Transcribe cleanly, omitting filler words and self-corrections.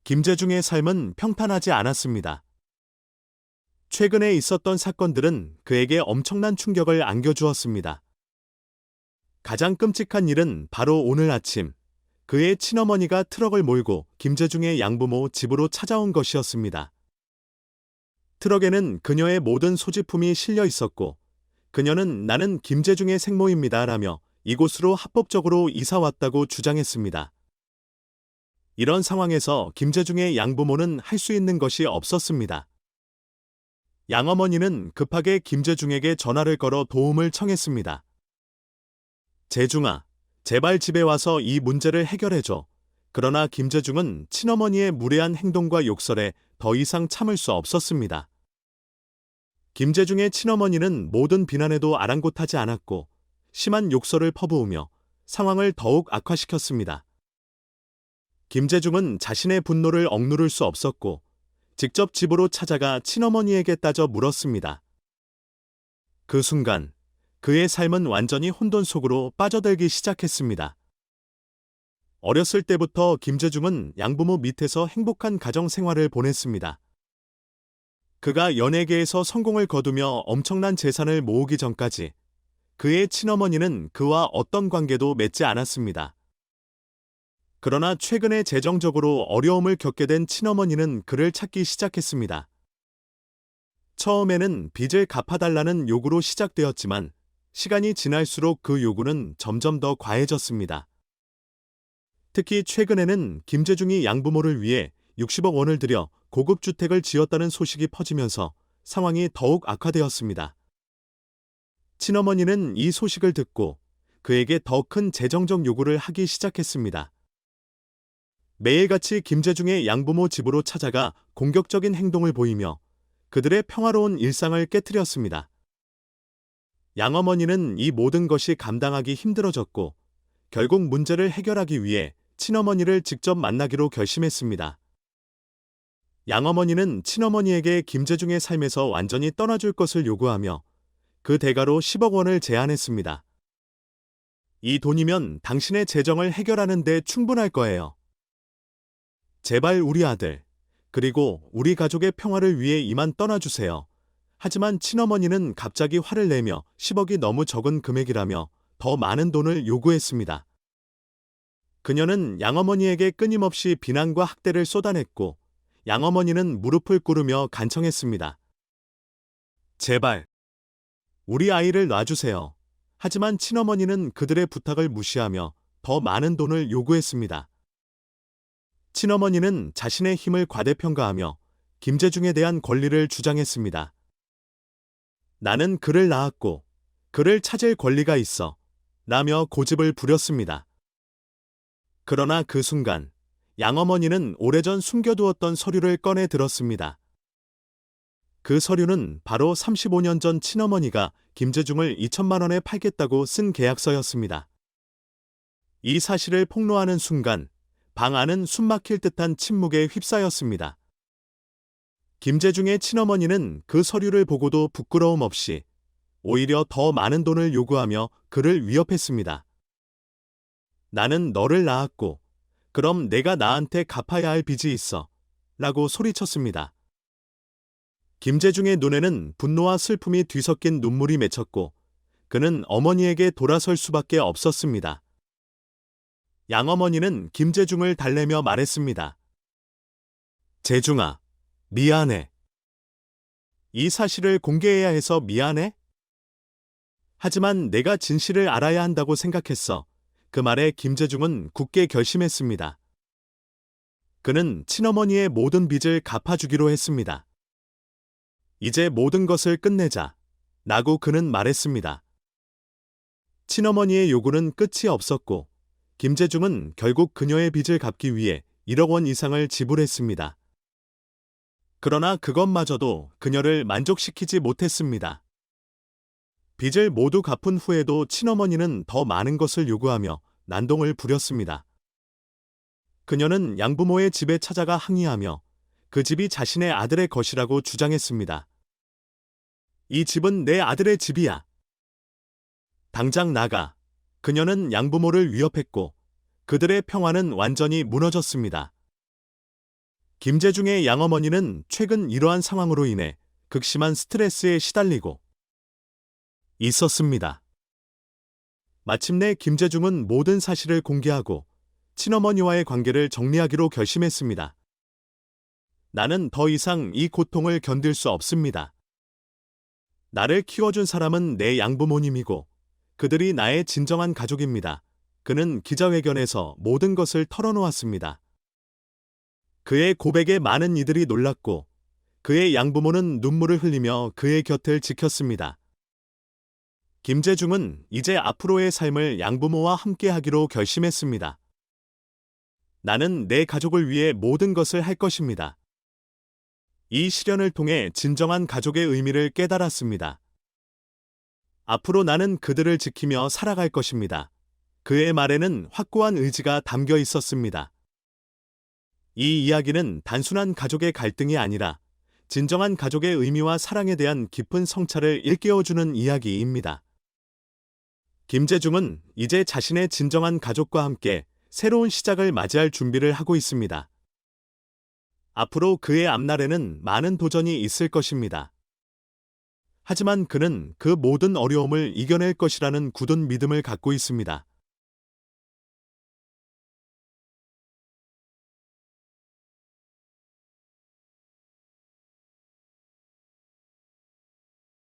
김재중의 삶은 평탄하지 않았습니다. 최근에 있었던 사건들은 그에게 엄청난 충격을 안겨주었습니다. 가장 끔찍한 일은 바로 오늘 아침, 그의 친어머니가 트럭을 몰고 김재중의 양부모 집으로 찾아온 것이었습니다. 트럭에는 그녀의 모든 소지품이 실려 있었고, 그녀는 나는 김재중의 생모입니다 라며 이곳으로 합법적으로 이사 왔다고 주장했습니다. 이런 상황에서 김재중의 양부모는 할 수 있는 것이 없었습니다. 양어머니는 급하게 김재중에게 전화를 걸어 도움을 청했습니다. 재중아, 제발 집에 와서 이 문제를 해결해줘. 그러나 김재중은 친어머니의 무례한 행동과 욕설에 더 이상 참을 수 없었습니다. 김재중의 친어머니는 모든 비난에도 아랑곳하지 않았고 심한 욕설을 퍼부으며 상황을 더욱 악화시켰습니다. 김재중은 자신의 분노를 억누를 수 없었고 직접 집으로 찾아가 친어머니에게 따져 물었습니다. 그 순간 그의 삶은 완전히 혼돈 속으로 빠져들기 시작했습니다. 어렸을 때부터 김재중은 양부모 밑에서 행복한 가정 생활을 보냈습니다. 그가 연예계에서 성공을 거두며 엄청난 재산을 모으기 전까지 그의 친어머니는 그와 어떤 관계도 맺지 않았습니다. 그러나 최근에 재정적으로 어려움을 겪게 된 친어머니는 그를 찾기 시작했습니다. 처음에는 빚을 갚아달라는 요구로 시작되었지만 시간이 지날수록 그 요구는 점점 더 과해졌습니다. 특히 최근에는 김재중이 양부모를 위해 60억 원을 들여 고급 주택을 지었다는 소식이 퍼지면서 상황이 더욱 악화되었습니다. 친어머니는 이 소식을 듣고 그에게 더 큰 재정적 요구를 하기 시작했습니다. 매일같이 김재중의 양부모 집으로 찾아가 공격적인 행동을 보이며 그들의 평화로운 일상을 깨트렸습니다. 양어머니는 이 모든 것이 감당하기 힘들어졌고 결국 문제를 해결하기 위해 친어머니를 직접 만나기로 결심했습니다. 양어머니는 친어머니에게 김재중의 삶에서 완전히 떠나줄 것을 요구하며 그 대가로 10억 원을 제안했습니다. 이 돈이면 당신의 재정을 해결하는 데 충분할 거예요. 제발 우리 아들, 그리고 우리 가족의 평화를 위해 이만 떠나주세요. 하지만 친어머니는 갑자기 화를 내며 10억이 너무 적은 금액이라며 더 많은 돈을 요구했습니다. 그녀는 양어머니에게 끊임없이 비난과 학대를 쏟아냈고 양어머니는 무릎을 꿇으며 간청했습니다. 제발, 우리 아이를 놔주세요. 하지만 친어머니는 그들의 부탁을 무시하며 더 많은 돈을 요구했습니다. 친어머니는 자신의 힘을 과대평가하며 김재중에 대한 권리를 주장했습니다. 나는 그를 낳았고 그를 찾을 권리가 있어 라며 고집을 부렸습니다. 그러나 그 순간 양어머니는 오래전 숨겨두었던 서류를 꺼내 들었습니다. 그 서류는 바로 35년 전 친어머니가 김재중을 2천만 원에 팔겠다고 쓴 계약서였습니다. 이 사실을 폭로하는 순간 방 안은 숨막힐 듯한 침묵에 휩싸였습니다. 김재중의 친어머니는 그 서류를 보고도 부끄러움 없이 오히려 더 많은 돈을 요구하며 그를 위협했습니다. 나는 너를 낳았고 그럼 내가 나한테 갚아야 할 빚이 있어 라고 소리쳤습니다. 김재중의 눈에는 분노와 슬픔이 뒤섞인 눈물이 맺혔고 그는 어머니에게 돌아설 수밖에 없었습니다. 양어머니는 김재중을 달래며 말했습니다. 재중아, 미안해. 이 사실을 공개해야 해서 미안해? 하지만 내가 진실을 알아야 한다고 생각했어. 그 말에 김재중은 굳게 결심했습니다. 그는 친어머니의 모든 빚을 갚아주기로 했습니다. 이제 모든 것을 끝내자. 라고 그는 말했습니다. 친어머니의 요구는 끝이 없었고 김재중은 결국 그녀의 빚을 갚기 위해 1억 원 이상을 지불했습니다. 그러나 그것마저도 그녀를 만족시키지 못했습니다. 빚을 모두 갚은 후에도 친어머니는 더 많은 것을 요구하며 난동을 부렸습니다. 그녀는 양부모의 집에 찾아가 항의하며 그 집이 자신의 아들의 것이라고 주장했습니다. 이 집은 내 아들의 집이야. 당장 나가. 그녀는 양부모를 위협했고 그들의 평화는 완전히 무너졌습니다. 김재중의 양어머니는 최근 이러한 상황으로 인해 극심한 스트레스에 시달리고 있었습니다. 마침내 김재중은 모든 사실을 공개하고 친어머니와의 관계를 정리하기로 결심했습니다. 나는 더 이상 이 고통을 견딜 수 없습니다. 나를 키워준 사람은 내 양부모님이고 그들이 나의 진정한 가족입니다. 그는 기자회견에서 모든 것을 털어놓았습니다. 그의 고백에 많은 이들이 놀랐고 그의 양부모는 눈물을 흘리며 그의 곁을 지켰습니다. 김재중은 이제 앞으로의 삶을 양부모와 함께하기로 결심했습니다. 나는 내 가족을 위해 모든 것을 할 것입니다. 이 시련을 통해 진정한 가족의 의미를 깨달았습니다. 앞으로 나는 그들을 지키며 살아갈 것입니다. 그의 말에는 확고한 의지가 담겨 있었습니다. 이 이야기는 단순한 가족의 갈등이 아니라 진정한 가족의 의미와 사랑에 대한 깊은 성찰을 일깨워주는 이야기입니다. 김재중은 이제 자신의 진정한 가족과 함께 새로운 시작을 맞이할 준비를 하고 있습니다. 앞으로 그의 앞날에는 많은 도전이 있을 것입니다. 하지만 그는 그 모든 어려움을 이겨낼 것이라는 굳은 믿음을 갖고 있습니다.